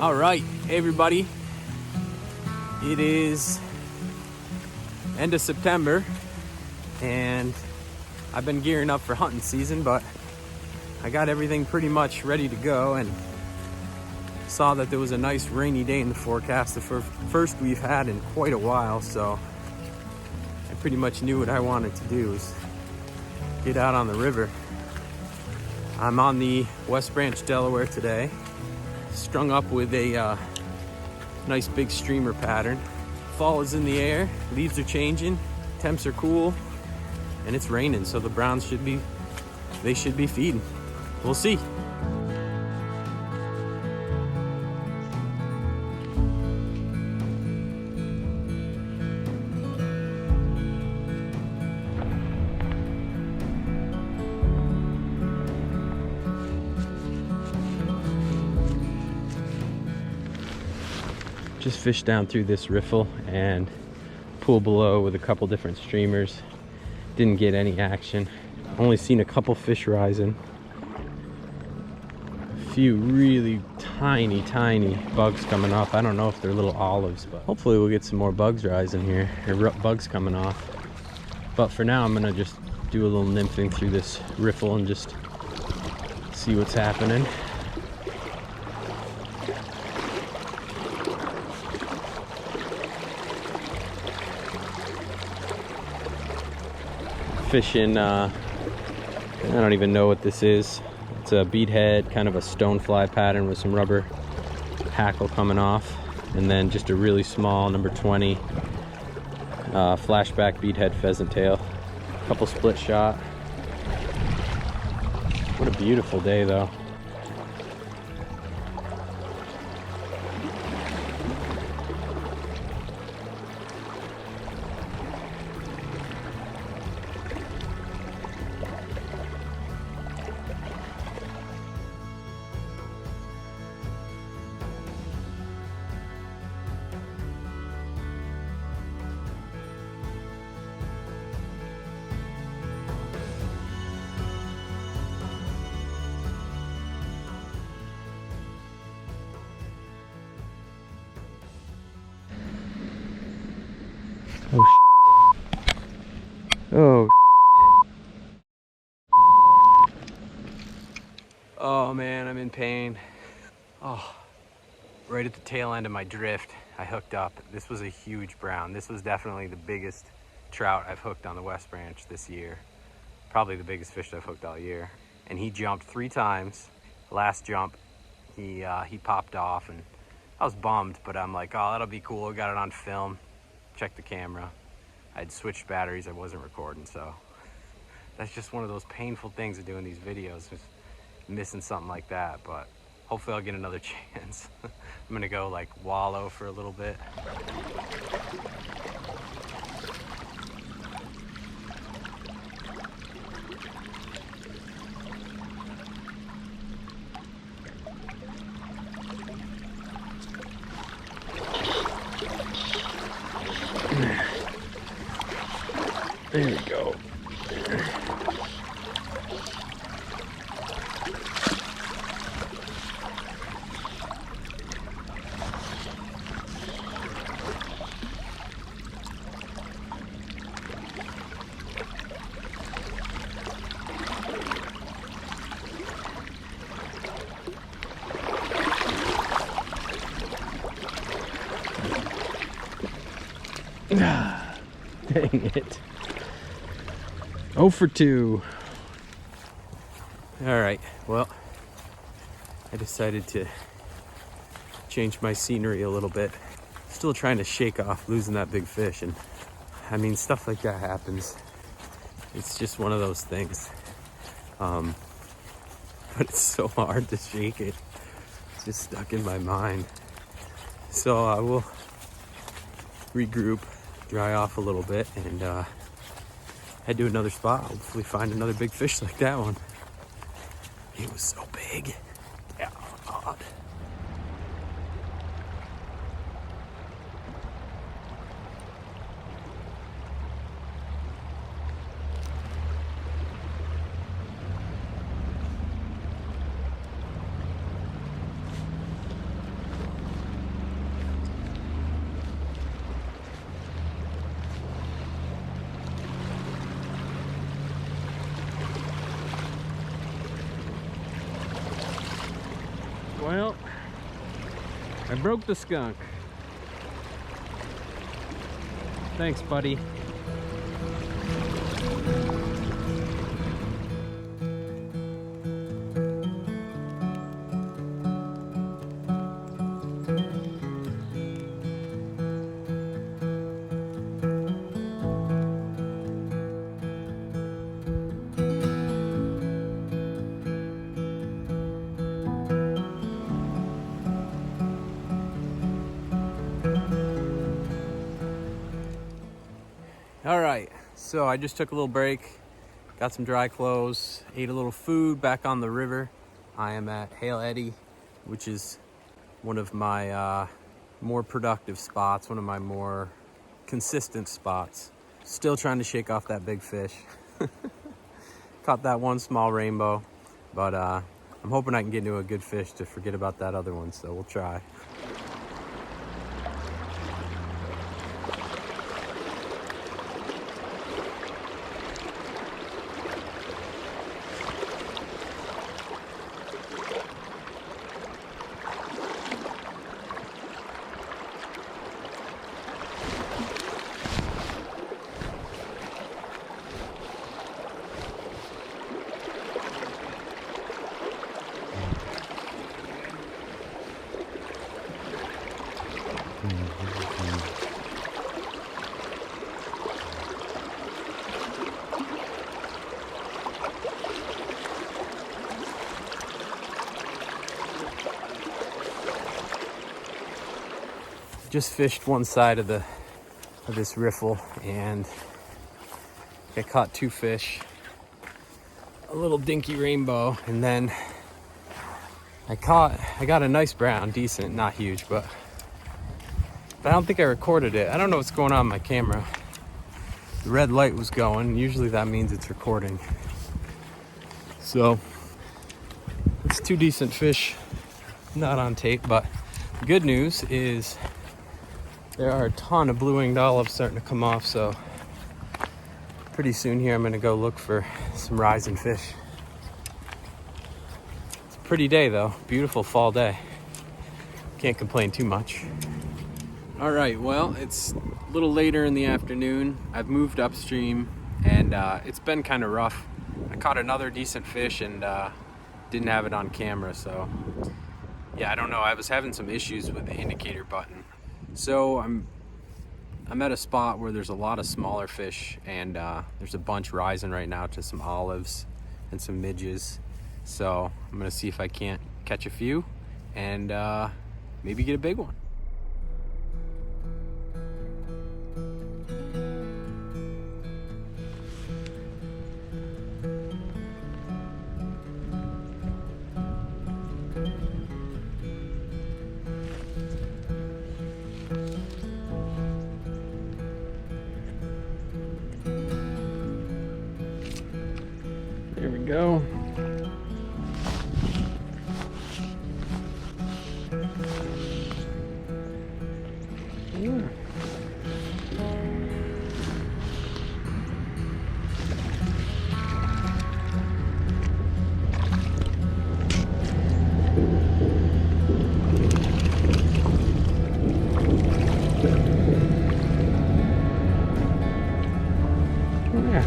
All right, hey everybody. It is end of September and I've been gearing up for hunting season, but I got everything pretty much ready to go and saw that there was a nice rainy day in the forecast, the first we've had in quite a while, so I pretty much knew what I wanted to do is get out on the river. I'm on the West Branch Delaware today, strung up with a nice big streamer pattern. Fall is in the air, leaves are changing, temps are cool, and it's raining, so the browns should be feeding. We'll see. Just fished down through this riffle and pool below with a couple different streamers. Didn't get any action. Only seen a couple fish rising. A few really tiny bugs coming off. I don't know if they're little olives, but hopefully we'll get some more bugs rising here, or bugs coming off. But for now, I'm gonna just do a little nymphing through this riffle and just see what's happening. Fishing, I don't even know what this is. It's a beadhead, kind of a stonefly pattern with some rubber hackle coming off, and then just a really small number 20 flashback beadhead pheasant tail. Couple split shot. What a beautiful day though. Oh, oh man, I'm in pain. Oh, right at the tail end of my drift, I hooked up. This was a huge brown. This was definitely the biggest trout I've hooked on the West Branch this year. Probably the biggest fish I've hooked all year. And he jumped 3 times. Last jump, he popped off, and I was bummed, but I'm like, oh, that'll be cool. I got it on film. Check the camera. I'd switched batteries, I wasn't recording, so that's just one of those painful things of doing these videos, just missing something like that, but hopefully I'll get another chance. I'm gonna go like wallow for a little bit. There we go. Dang it. 0 for 2. All right, well, I decided to change my scenery a little bit. Still trying to shake off losing that big fish, and I mean, stuff like that happens. It's just one of those things. But it's so hard to shake it. It's just stuck in my mind. So I will regroup, dry off a little bit, and head to another spot. Hopefully find another big fish like that one. It was so big. Yeah, God. Well, I broke the skunk. Thanks, buddy. All right, so I just took a little break, got some dry clothes, ate a little food back on the river. I am at Hale Eddy, which is one of my more productive spots, one of my more consistent spots. Still trying to shake off that big fish. Caught that one small rainbow, but I'm hoping I can get into a good fish to forget about that other one, so we'll try. Just fished one side of this riffle and I caught 2 fish, a little dinky rainbow, and then I got a nice brown, decent, not huge, but I don't think I recorded it. I don't know what's going on in my camera. The red light was going. Usually that means it's recording. So it's 2 decent fish, not on tape, but the good news is there are a ton of blue-winged olives starting to come off, so pretty soon here I'm gonna go look for some rising fish. It's a pretty day though, beautiful fall day. Can't complain too much. All right, well, it's a little later in the afternoon. I've moved upstream and it's been kind of rough. I caught another decent fish and didn't have it on camera, so yeah, I don't know. I was having some issues with the indicator button. So I'm at a spot where there's a lot of smaller fish and there's a bunch rising right now to some olives and some midges. So I'm gonna see if I can't catch a few and maybe get a big one. There we go. Yeah.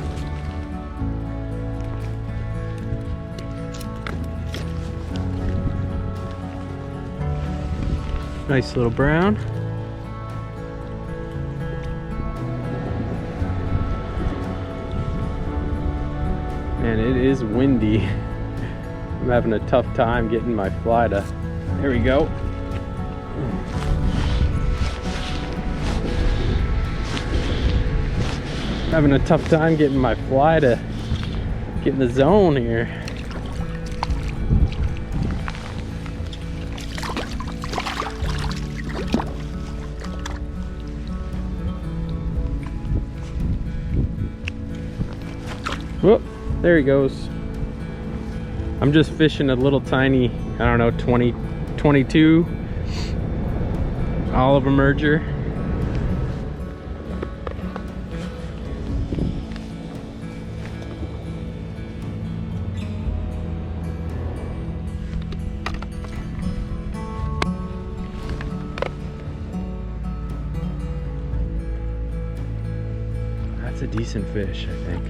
Nice little brown. And it is windy. I'm having a tough time getting my fly to, there we go. Having a tough time getting my fly to get in the zone here. Whoop, there he goes. I'm just fishing a little tiny, I don't know, 22 olive emerger. a decent fish, I think.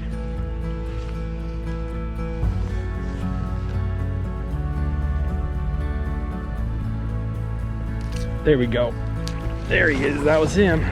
There we go. There he is. That was him.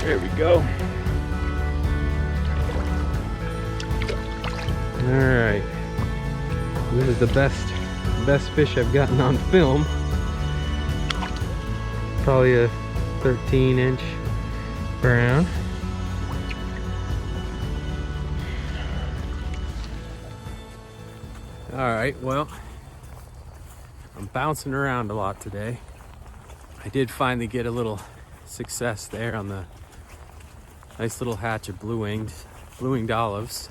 There we go. All right. This is the best fish I've gotten on film. Probably a 13-inch brown. All right, well, I'm bouncing around a lot today. I did finally get a little success there on the nice little hatch of blue-winged olives,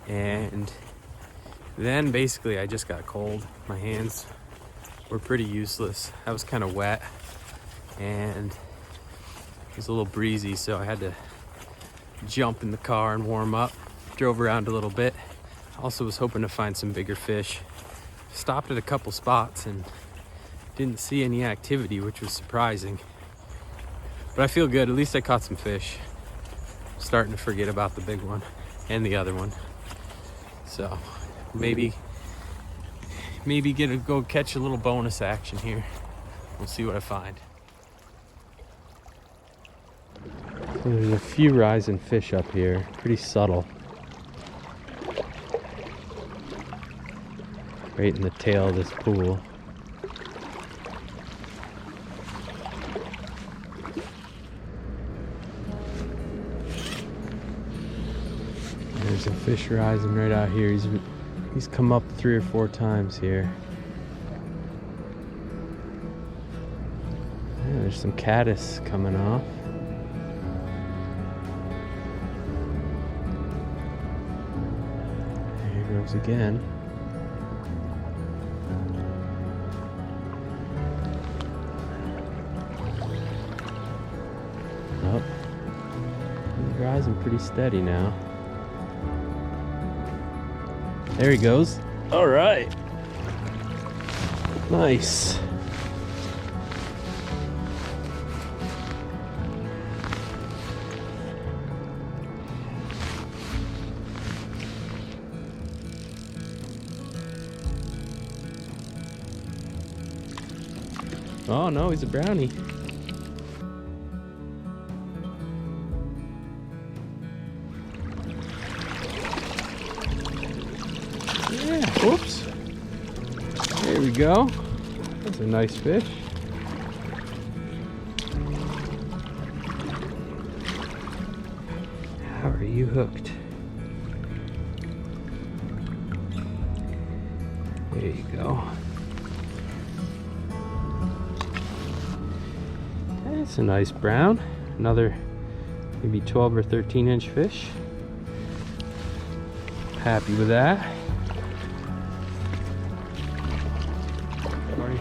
and then basically I just got cold. My hands were pretty useless. I was kind of wet and it was a little breezy, so I had to jump in the car and warm up. Drove around a little bit. Also was hoping to find some bigger fish. Stopped at a couple spots and didn't see any activity, which was surprising. But I feel good, at least I caught some fish. Starting to forget about the big one and the other one. So maybe go catch a little bonus action here. We'll see what I find. So there's a few rising fish up here, pretty subtle. Right in the tail of this pool. There's a fish rising right out here. He's come up 3 or 4 times here. Yeah, there's some caddis coming off. There he goes again. Oh, he's rising pretty steady now. There he goes. All right. Nice. Oh no, he's a brownie. Yeah, whoops. There we go. That's a nice fish. How are you hooked? There you go. That's a nice brown. Another maybe 12 or 13-inch fish. Happy with that. Sorry.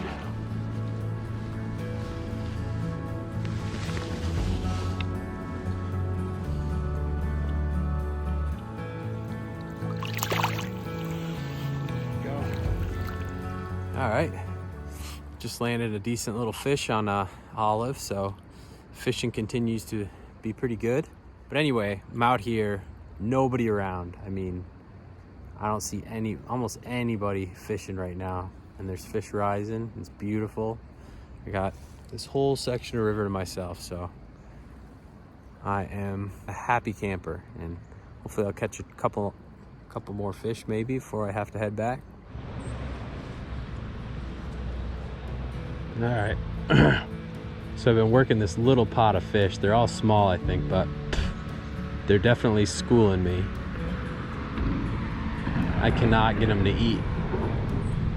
All right, just landed a decent little fish on olive, so fishing continues to be pretty good. But anyway, I'm out here, nobody around. I mean, I don't see almost anybody fishing right now, and there's fish rising. It's beautiful. I got this whole section of river to myself, so I am a happy camper, and hopefully I'll catch a couple more fish maybe before I have to head back. All right. So I've been working this little pot of fish. They're all small, I think, but they're definitely schooling me. I cannot get them to eat.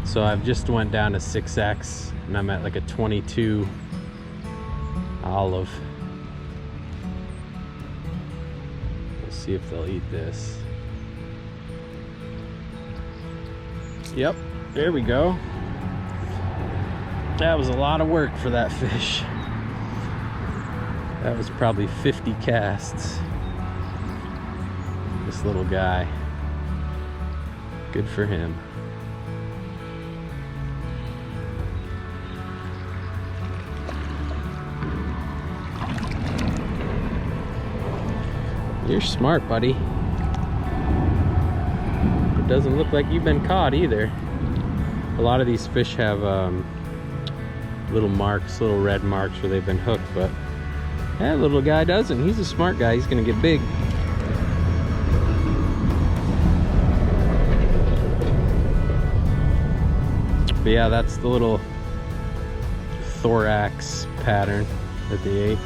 So I've just went down to 6X and I'm at like a 22 olive. see if they'll eat this. Yep, there we go. That was a lot of work for that fish. That was probably 50 casts. This little guy. Good for him. You're smart, buddy. It doesn't look like you've been caught either. A lot of these fish have little marks, little red marks where they've been hooked, but that little guy doesn't. He's a smart guy. He's gonna get big. But yeah, that's the little thorax pattern that they ate.